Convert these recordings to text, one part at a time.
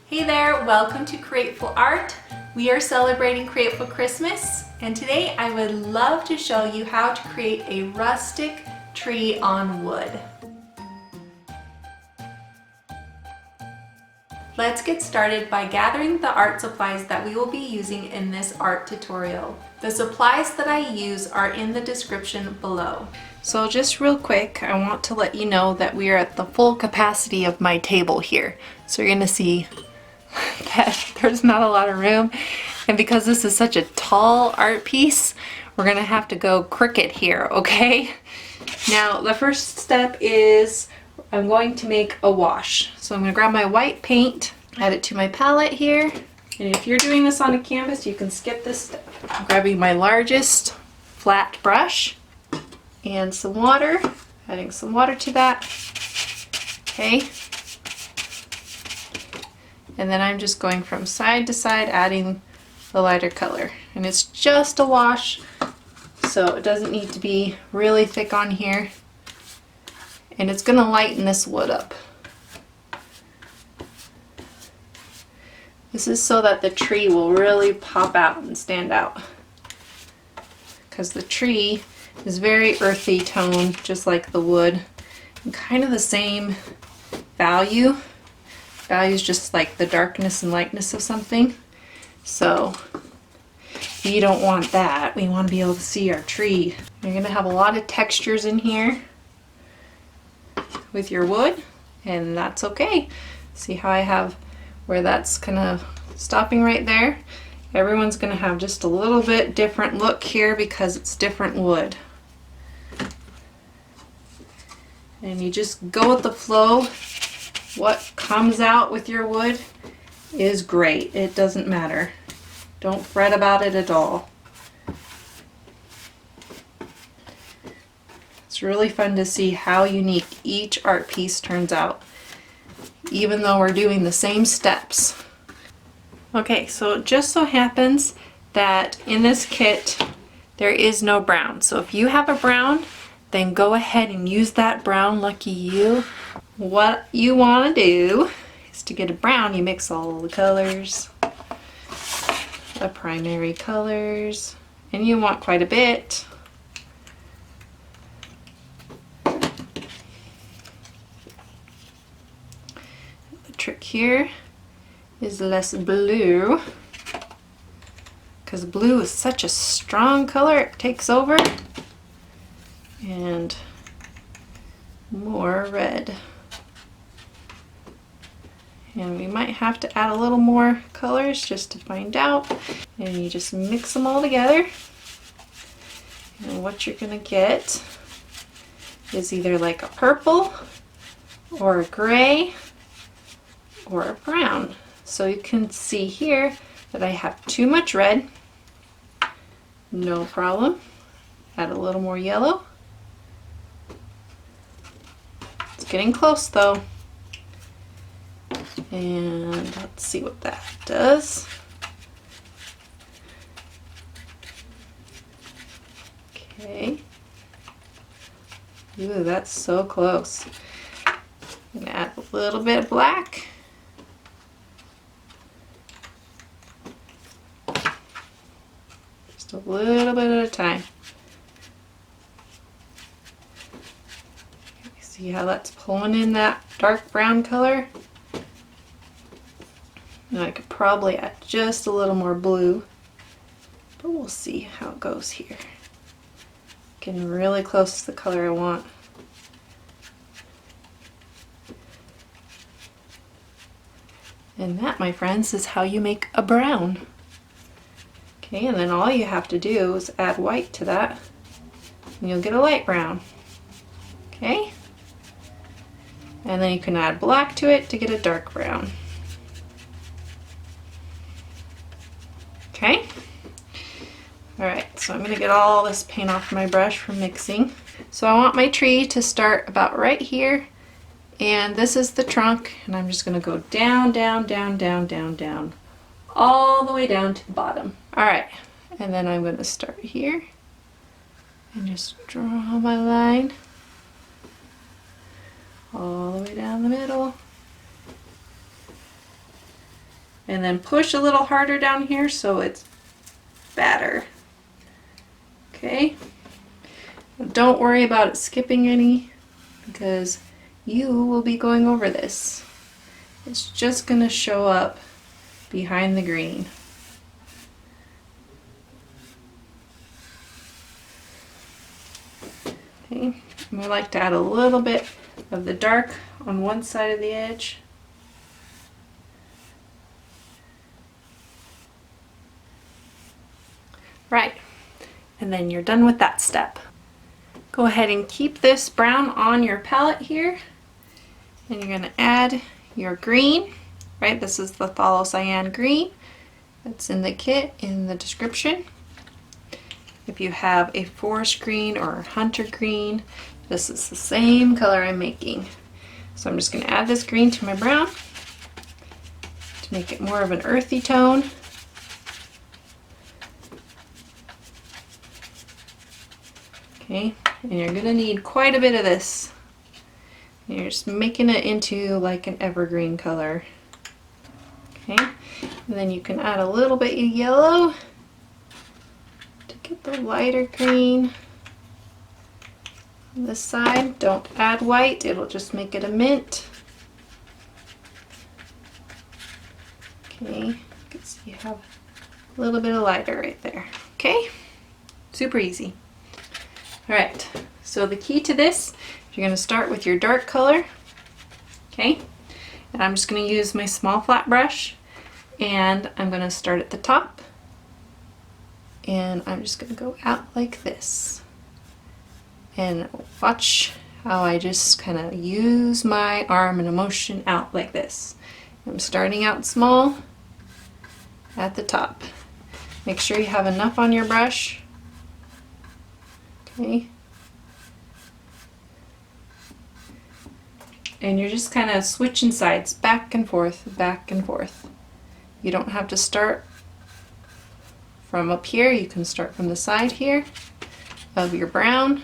Hey there, welcome to Createful Art. We are celebrating Createful Christmas, and today I would love to show you how to create a rustic tree on wood. Let's get started by gathering the art supplies that we will be using in this art tutorial. The supplies that I use are in the description below. So just real quick, I want to let you know that we are at the full capacity of my table here. So you're gonna see that there's not a lot of room, and because this is such a tall art piece, we're gonna have to go Cricut here, okay? Now the first step is I'm going to make a wash. So I'm gonna grab my white paint, add it to my palette here, and if you're doing this on a canvas you can skip this step. I'm grabbing my largest flat brush and some water, adding some water to that, okay? And then I'm just going from side to side adding the lighter color. And it's just a wash, so it doesn't need to be really thick on here. And it's gonna lighten this wood up. This is so that the tree will really pop out and stand out. Because the tree is very earthy tone, just like the wood. And kind of the same value. Value is just like the darkness and lightness of something. So we don't want that. We want to be able to see our tree. You're going to have a lot of textures in here with your wood, and that's okay. See how I have where that's kind of stopping right there? Everyone's going to have just a little bit different look here because it's different wood. And you just go with the flow. What comes out with your wood is great. It doesn't matter. Don't fret about it at all. It's really fun to see how unique each art piece turns out, even though we're doing the same steps. Okay, so it just so happens that in this kit there is no brown. So if you have a brown, then go ahead and use that brown, lucky you. What you want to do is to get a brown, you mix all the colors, the primary colors, and you want quite a bit. The trick here is less blue, because blue is such a strong color, it takes over, and more red. And we might have to add a little more colors just to find out. And you just mix them all together. And what you're gonna get is either like a purple or a gray or a brown. So you can see here that I have too much red. No problem. Add a little more yellow. It's getting close though. And let's see what that does. Okay. Ooh, that's so close. I'm gonna add a little bit of black. Just a little bit at a time. See how that's pulling in that dark brown color? Now I could probably add just a little more blue, but we'll see how it goes here. Getting really close to the color I want. And that, my friends, is how you make a brown. Okay, and then all you have to do is add white to that, and you'll get a light brown. Okay? And then you can add black to it to get a dark brown. Okay, alright, so I'm going to get all this paint off my brush from mixing. So I want my tree to start about right here, and this is the trunk, and I'm just going to go down, down, down, down, down, down, all the way down to the bottom. Alright, and then I'm going to start here, and just draw my line all the way down the middle. and then push a little harder down here so it's fatter. Okay, don't worry about it skipping any because you will be going over this. It's just going to show up behind the green. Okay, and we like to add a little bit of the dark on one side of the edge. Right, and then you're done with that step. Go ahead and keep this brown on your palette here, and you're going to add your green, right? This is the phthalo cyan green that's in the kit in the description. If you have a forest green or hunter green, this is the same color I'm making. So I'm just going to add this green to my brown to make it more of an earthy tone. Okay, and you're going to need quite a bit of this. And you're just making it into like an evergreen color. Okay, and then you can add a little bit of yellow to get the lighter green on this side. Don't add white, it'll just make it a mint. Okay, you can see you have a little bit of lighter right there. Okay, super easy. Alright, so the key to this, you're going to start with your dark color, okay, and I'm just going to use my small flat brush, and I'm going to start at the top, and I'm just going to go out like this, and watch how I just kind of use my arm and a motion out like this. I'm starting out small at the top. Make sure you have enough on your brush. Okay. And you're just kind of switching sides, back and forth, back and forth. You don't have to start from up here, you can start from the side here of your brown.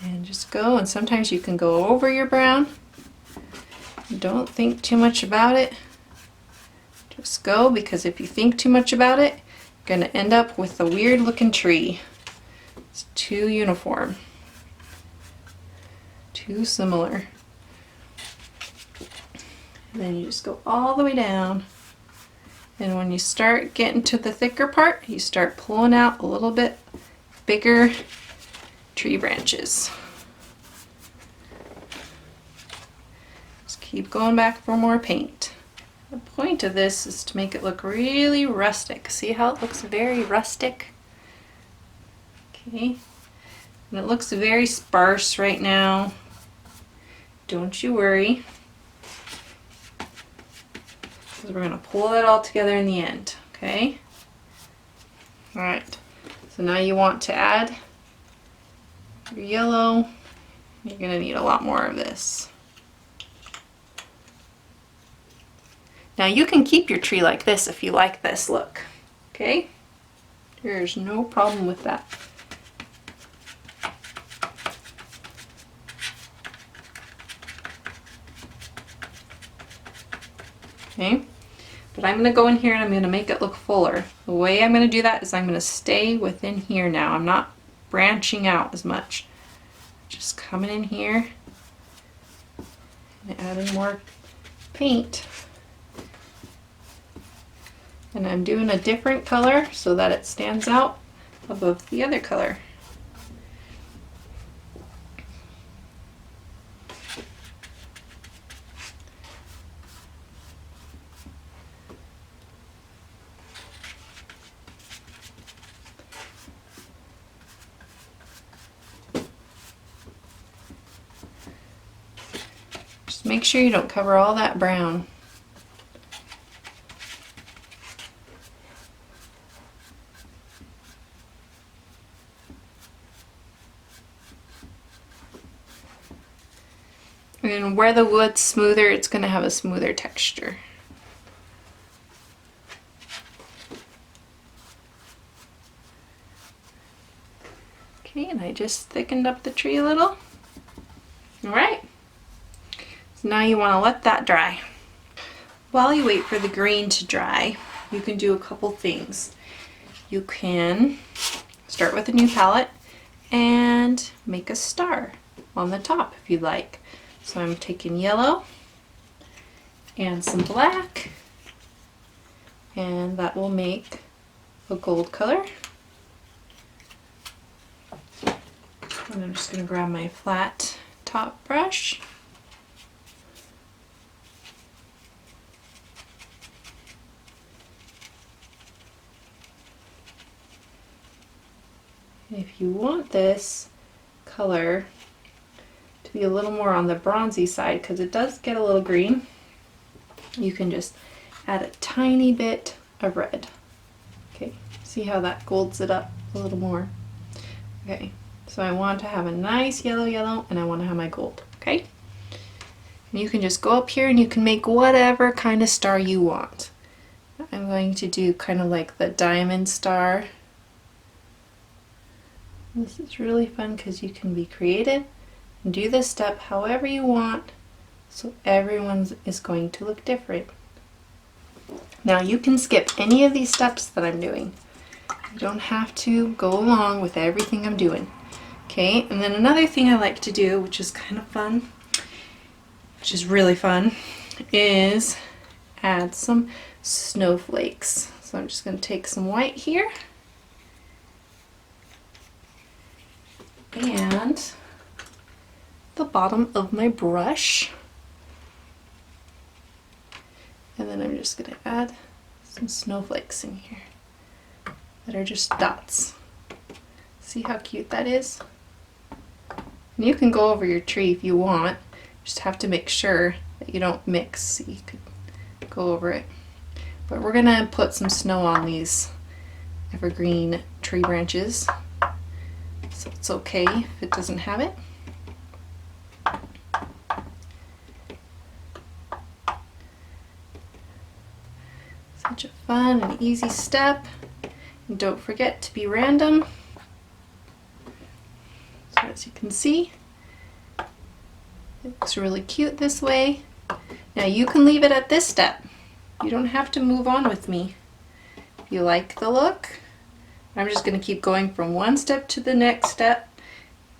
And just go, and sometimes you can go over your brown. Don't think too much about it. Just go, because if you think too much about it, going to end up with a weird looking tree. It's too uniform, too similar. And then you just go all the way down, and when you start getting to the thicker part, you start pulling out a little bit bigger tree branches. Just keep going back for more paint. The point of this is to make it look really rustic. See how it looks very rustic? Okay. And it looks very sparse right now. Don't you worry, because we're going to pull it all together in the end. Okay? Alright. So now you want to add your yellow. You're going to need a lot more of this. Now you can keep your tree like this if you like this look, okay? There's no problem with that. Okay, but I'm gonna go in here and I'm gonna make it look fuller. The way I'm gonna do that is I'm gonna stay within here now. I'm not branching out as much. Just coming in here and adding more paint. And I'm doing a different color so that it stands out above the other color. Just make sure you don't cover all that brown. And where the wood's smoother, it's going to have a smoother texture. Okay, and I just thickened up the tree a little. Alright, So now you want to let that dry. While you wait for the green to dry, you can do a couple things. You can start with a new palette and make a star on the top if you'd like. So I'm taking yellow and some black, and that will make a gold color. And I'm just going to grab my flat top brush. If you want this color to be a little more on the bronzy side, because it does get a little green, you can just add a tiny bit of red. Okay, see how that golds it up a little more? Okay, so I want to have a nice yellow, and I want to have my gold, okay? And you can just go up here and you can make whatever kind of star you want. I'm going to do kind of like the diamond star. This is really fun because you can be creative and do this step however you want, so everyone's is going to look different. Now you can skip any of these steps that I'm doing. You don't have to go along with everything I'm doing. Okay, and then another thing I like to do, which is kind of fun, which is really fun, is add some snowflakes. So I'm just going to take some white here and the bottom of my brush, and then I'm just going to add some snowflakes in here that are just dots. See how cute that is? And you can go over your tree if you want, just have to make sure that you don't mix, so you could go over it. But we're going to put some snow on these evergreen tree branches, so it's okay if it doesn't have it. Such a fun and easy step. And don't forget to be random. So as you can see, it looks really cute this way. Now you can leave it at this step. You don't have to move on with me. If you like the look, I'm just going to keep going from one step to the next step,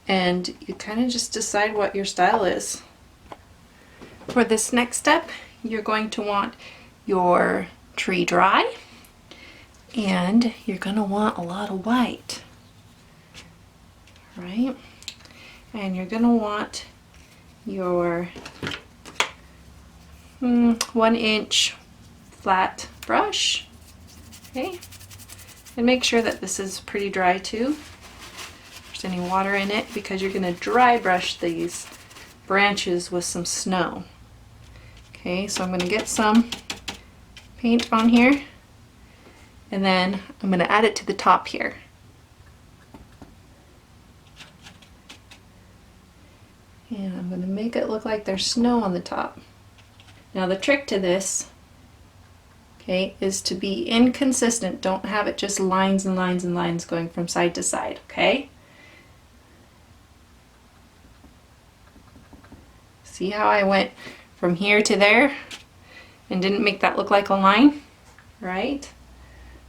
and you kind of just decide what your style is. For this next step, you're going to want your tree dry, and you're going to want a lot of white, right? And you're going to want your 1-inch flat brush, okay? And make sure that this is pretty dry too. If there's any water in it, because you're going to dry brush these branches with some snow. Okay, so I'm going to get some paint on here, and then I'm going to add it to the top here. And I'm going to make it look like there's snow on the top. Now the trick to this, okay, is to be inconsistent. Don't have it just lines and lines and lines going from side to side, okay? See how I went from here to there and didn't make that look like a line, right?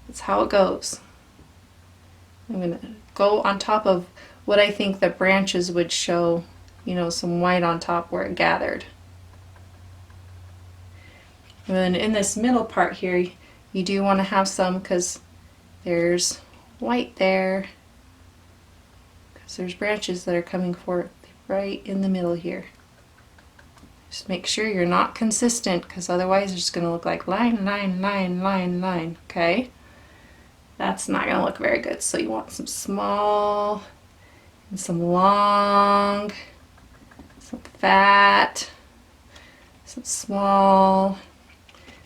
That's how it goes. I'm going to go on top of what I think the branches would show, you know, some white on top where it gathered. And then in this middle part here, you do want to have some, because there's white there, because there's branches that are coming forth right in the middle here. Just make sure you're not consistent, because otherwise it's just going to look like line, line, line, line, line, okay? That's not going to look very good. So you want some small and some long, some fat, some small,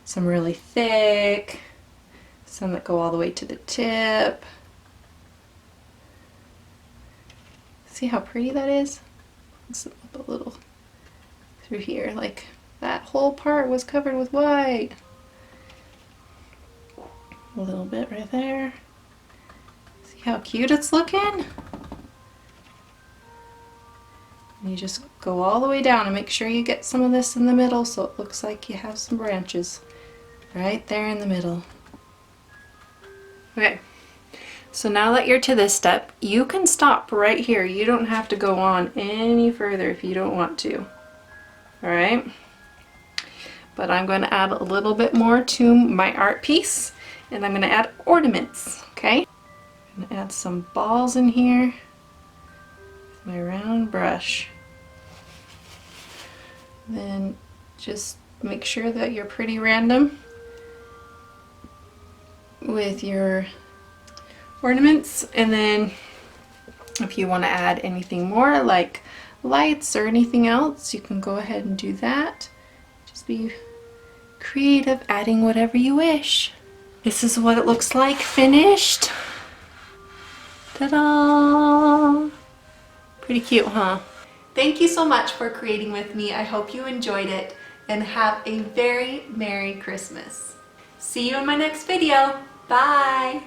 some really thick, some that go all the way to the tip. See how pretty that is? Let's up a little through here, like that whole part was covered with white. A little bit right there. See how cute it's looking? And you just go all the way down and make sure you get some of this in the middle so it looks like you have some branches right there in the middle. Okay, so now that you're to this step, you can stop right here. You don't have to go on any further if you don't want to. All right, but I'm going to add a little bit more to my art piece, and I'm going to add ornaments, okay? I'm going to add some balls in here with my round brush. Then just make sure that you're pretty random with your ornaments, and then if you want to add anything more like lights or anything else, you can go ahead and do that. Just be creative, adding whatever you wish. This is what it looks like finished. Ta-da! Pretty cute, huh? Thank you so much for creating with me. I hope you enjoyed it, and have a very Merry Christmas. See you in my next video. Bye!